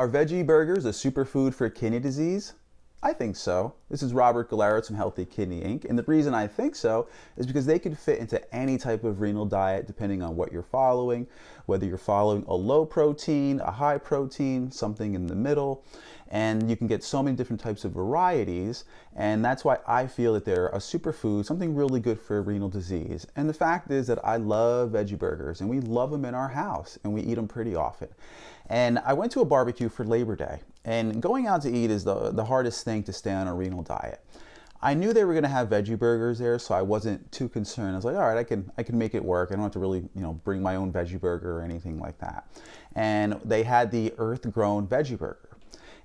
Are veggie burgers a superfood for kidney disease? I think so. This is Robert Gallardo from Healthy Kidney Inc. And the reason I think so is because they can fit into any type of renal diet depending on what you're following, whether you're following a low protein, a high protein, something in the middle. And you can get so many different types of varieties. And that's why I feel that they're a superfood, something really good for renal disease. And the fact is that I love veggie burgers and we love them in our house and we eat them pretty often. And I went to a barbecue for Labor Day, and going out to eat is the hardest thing to stay on a renal diet. I knew they were going to have veggie burgers there, so I wasn't too concerned. I was like, all right, I can make it work. I don't have to really, bring my own veggie burger or anything like that. And they had the earth-grown veggie burger.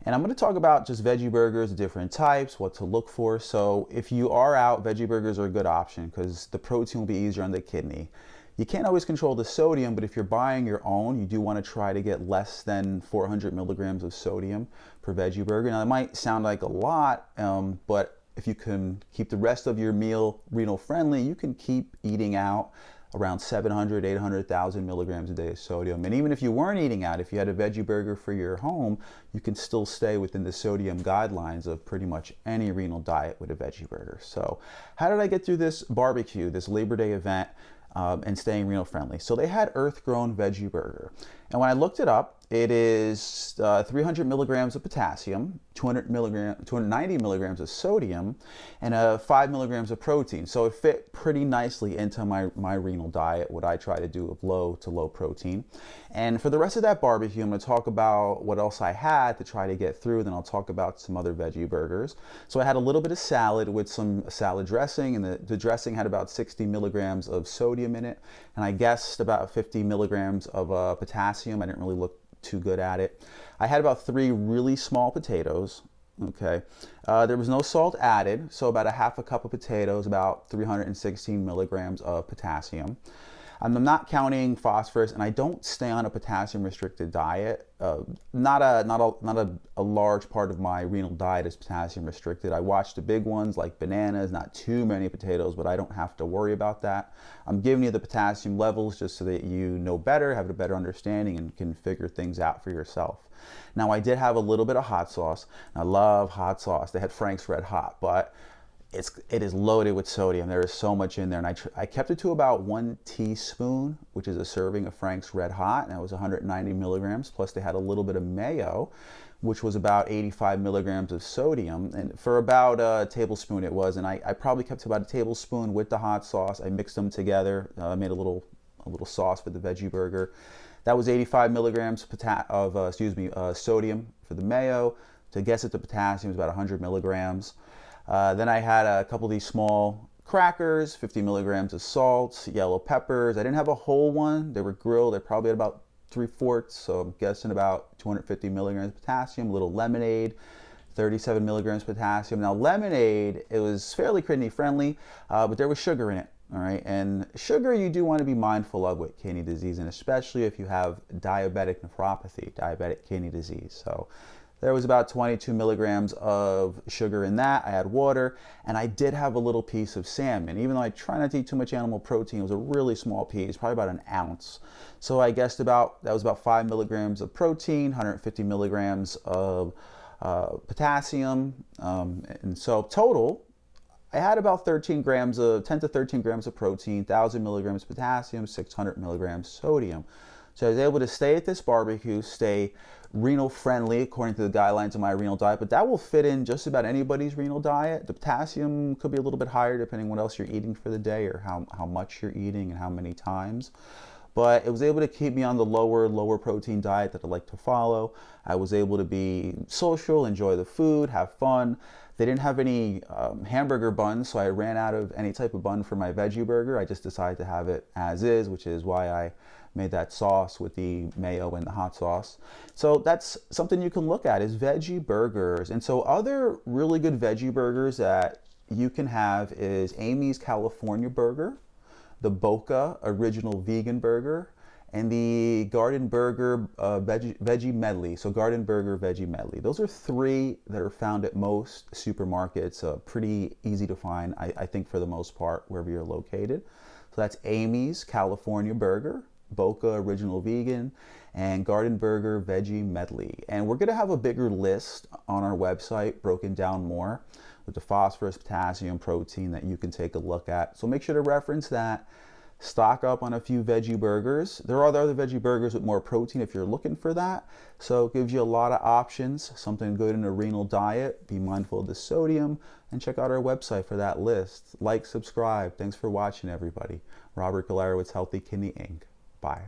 And I'm going to talk about just veggie burgers, different types, what to look for. So if you are out, veggie burgers are a good option because the protein will be easier on the kidney. You can't always control the sodium, but if you're buying your own, you do want to try to get less than 400 milligrams of sodium per veggie burger. Now, that might sound like a lot, but if you can keep the rest of your meal renal friendly, you can keep eating out around 700, 800,000 milligrams a day of sodium. And even if you weren't eating out, if you had a veggie burger for your home, you can still stay within the sodium guidelines of pretty much any renal diet with a veggie burger. So how did I get through this barbecue, this Labor Day event, and staying renal friendly? So they had earth-grown veggie burger. And when I looked it up, it is 300 milligrams of potassium, 290 milligrams of sodium, and 5 milligrams of protein. So it fit pretty nicely into my renal diet, what I try to do of low to low protein. And for the rest of that barbecue, I'm going to talk about what else I had to try to get through. Then I'll talk about some other veggie burgers. So I had a little bit of salad with some salad dressing, and the dressing had about 60 milligrams of sodium in it. And I guessed about 50 milligrams of potassium. I didn't really look too good at it. I had about 3 really small potatoes. Okay, there was no salt added, so about a half a cup of potatoes, about 316 milligrams of potassium. I'm not counting phosphorus, and I don't stay on a potassium-restricted diet. Not a large part of my renal diet is potassium-restricted. I watch the big ones like bananas, not too many potatoes, but I don't have to worry about that. I'm giving you the potassium levels just so that you know better, have a better understanding, and can figure things out for yourself. Now, I did have a little bit of hot sauce. I love hot sauce. They had Frank's Red Hot, but it is loaded with sodium. There is so much in there, and I kept it to about 1 teaspoon, which is a serving of Frank's Red Hot, and that was 190 milligrams. Plus, they had a little bit of mayo, which was about 85 milligrams of sodium, and for about a tablespoon it was. And I probably kept about a tablespoon with the hot sauce. I mixed them together, made a little sauce for the veggie burger. That was 85 milligrams of sodium for the mayo. To guess at the potassium was about 100 milligrams. Then I had a couple of these small crackers, 50 milligrams of salt, yellow peppers. I didn't have a whole one. They were grilled. They probably had about 3/4, so I'm guessing about 250 milligrams of potassium. A little lemonade, 37 milligrams of potassium. Now lemonade, it was fairly kidney friendly, but there was sugar in it. All right, and sugar you do want to be mindful of with kidney disease, and especially if you have diabetic nephropathy, diabetic kidney disease. So there was about 22 milligrams of sugar in that. I had water, and I did have a little piece of salmon. Even though I try not to eat too much animal protein, it was a really small piece, probably about an ounce. So I guessed that was about 5 milligrams of protein, 150 milligrams of potassium, and so total, I had about 10 to 13 grams of protein, 1,000 milligrams of potassium, 600 milligrams sodium. So I was able to stay at this barbecue, stay renal friendly according to the guidelines of my renal diet, but that will fit in just about anybody's renal diet. The potassium could be a little bit higher depending on what else you're eating for the day or how much you're eating and how many times. But it was able to keep me on the lower protein diet that I like to follow. I was able to be social, enjoy the food, have fun. They didn't have any hamburger buns, so I ran out of any type of bun for my veggie burger. I just decided to have it as is, which is why I made that sauce with the mayo and the hot sauce. So that's something you can look at, is veggie burgers. And so other really good veggie burgers that you can have is Amy's California Burger, the Boca Original Vegan Burger, and the Garden Burger Veggie Medley. So Garden Burger Veggie Medley. Those are 3 that are found at most supermarkets. Pretty easy to find, I think, for the most part, wherever you're located. So that's Amy's California Burger, Boca Original Vegan, and Garden Burger Veggie Medley. And we're going to have a bigger list on our website broken down more with the phosphorus, potassium, protein that you can take a look at. So make sure to reference that. Stock up on a few veggie burgers. There are other veggie burgers with more protein if you're looking for that. So it gives you a lot of options, something good in a renal diet. Be mindful of the sodium and check out our website for that list. Like, subscribe. Thanks for watching, everybody. Robert Galera with Healthy Kidney Inc. Bye.